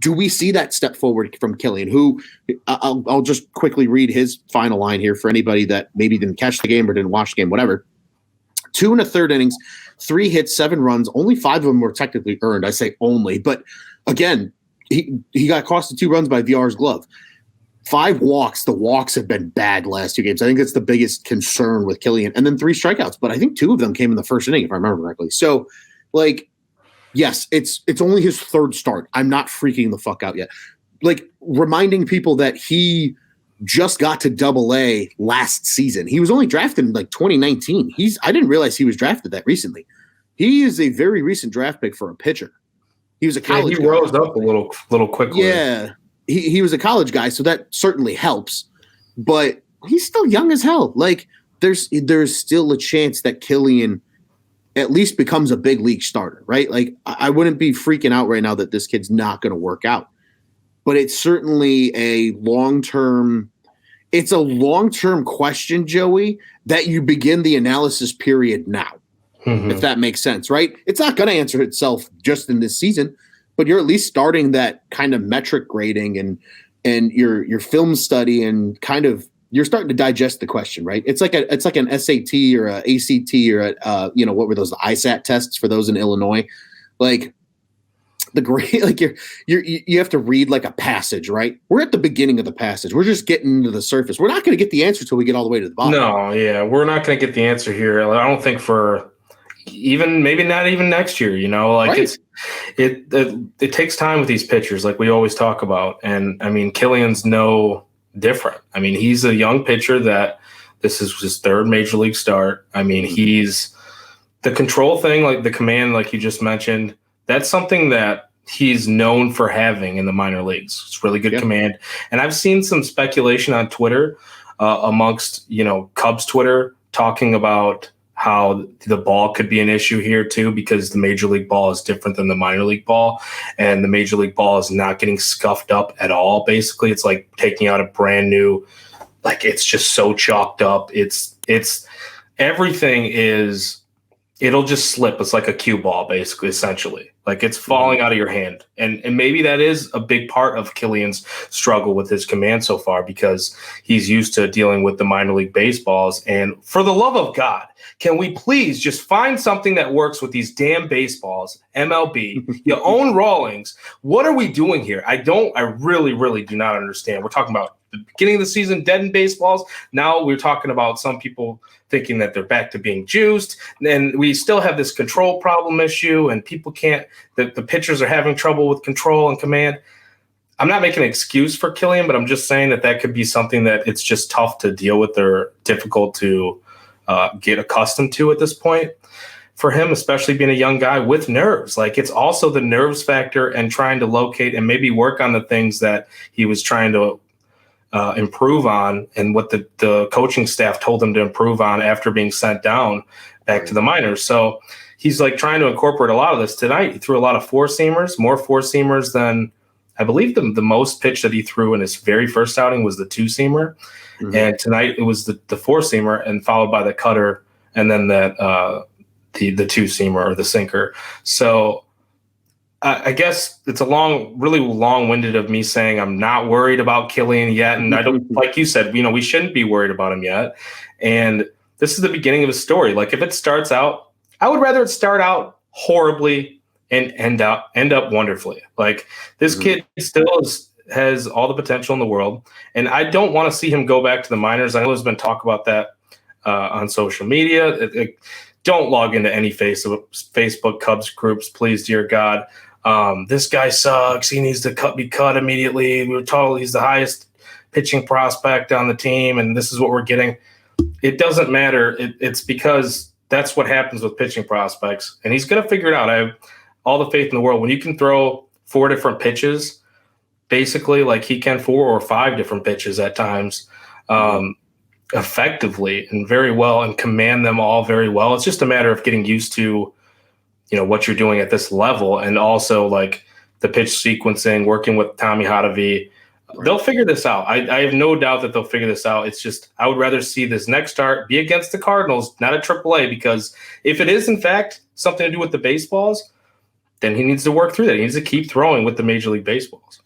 do we see that step forward from Kilian, who I'll just quickly read his final line here for anybody that maybe didn't catch the game or didn't watch the game, whatever. 2 1/3 innings, 3 hits, 7 runs. Only 5 of them were technically earned. I say only, but again, he got costed 2 runs by VR's glove. 5 walks. The walks have been bad last 2 games. I think that's the biggest concern with Kilian. And then 3 strikeouts, but I think 2 of them came in the first inning, if I remember correctly. So, like, yes, it's only his 3rd start. I'm not freaking the fuck out yet. Like, reminding people that he just got to Double-A last season. He was only drafted in like 2019. I didn't realize he was drafted that recently. He is a very recent draft pick for a pitcher. He was a college guy. He rose up a little quickly. Yeah. He was a college guy, so that certainly helps. But he's still young as hell. Like, there's still a chance that Kilian at least becomes a big league starter, right? Like, I wouldn't be freaking out right now that this kid's not going to work out. But it's certainly a long-term question, Joey, that you begin the analysis period now, if that makes sense, right? It's not going to answer itself just in this season, but you're at least starting that kind of metric grading and your film study, and kind of you're starting to digest the question, right? It's like an SAT or a ACT or what were those, the ISAT tests for those in Illinois, like the grade, like you have to read like a passage, right? We're at the beginning of the passage. We're just getting to the surface. We're not going to get the answer till we get all the way to the bottom. No, yeah, we're not going to get the answer here. I don't think for maybe not even next year. Like right. It takes time with these pitchers, like we always talk about. And I mean, Kilian's no different. I mean, he's a young pitcher that this is his 3rd major league start. I mean, he's the control thing, like the command, like you just mentioned. That's something that he's known for having in the minor leagues. It's really good command. And I've seen some speculation on Twitter amongst, Cubs Twitter talking about how the ball could be an issue here too, because the major league ball is different than the minor league ball, and the major league ball is not getting scuffed up at all. Basically, it's like taking out a brand new, like it's just so chalked up. It's everything is, it'll just slip. It's like a cue ball, basically, essentially. Like it's falling out of your hand. And maybe that is a big part of Kilian's struggle with his command so far, because he's used to dealing with the minor league baseballs. And for the love of God, can we please just find something that works with these damn baseballs? MLB, you own Rawlings. What are we doing here? I really, really do not understand. We're talking about the beginning of the season, dead in baseballs. Now we're talking about some people thinking that they're back to being juiced. And we still have this control problem issue, and people can't, the pitchers are having trouble with control and command. I'm not making an excuse for Kilian, but I'm just saying that could be something that it's just tough to deal with or difficult to get accustomed to at this point for him, especially being a young guy with nerves. Like, it's also the nerves factor and trying to locate and maybe work on the things that he was trying to improve on, and what the coaching staff told him to improve on after being sent down back to the minors. So he's like trying to incorporate a lot of this. Tonight, he threw a lot of 4-seamers, more 4-seamers than I believe the most pitch that he threw in his very first outing was the 2-seamer. Mm-hmm. And tonight it was the 4-seamer, and followed by the cutter, and then the 2-seamer or the sinker. So I guess it's really long-winded of me saying I'm not worried about Kilian yet. And I don't, like you said, we shouldn't be worried about him yet. And this is the beginning of a story. Like, if it starts out, I would rather it start out horribly and end up wonderfully. Like, this kid still has all the potential in the world. And I don't want to see him go back to the minors. I know there's been talk about that on social media. Don't log into any Facebook Cubs groups, please, dear God. This guy sucks. He needs to be cut immediately. We were told he's the highest pitching prospect on the team, and this is what we're getting. It doesn't matter. It's because that's what happens with pitching prospects, and he's going to figure it out. I have all the faith in the world. When you can throw 4 different pitches, basically, like he can 4 or 5 different pitches at times, effectively and very well, and command them all very well. It's just a matter of getting used to what you're doing at this level, and also like the pitch sequencing, working with Tommy Hotovy. They'll figure this out. I have no doubt that they'll figure this out. It's just, I would rather see this next start be against the Cardinals, not at AAA, because if it is in fact something to do with the baseballs, then he needs to work through that. He needs to keep throwing with the Major League Baseballs.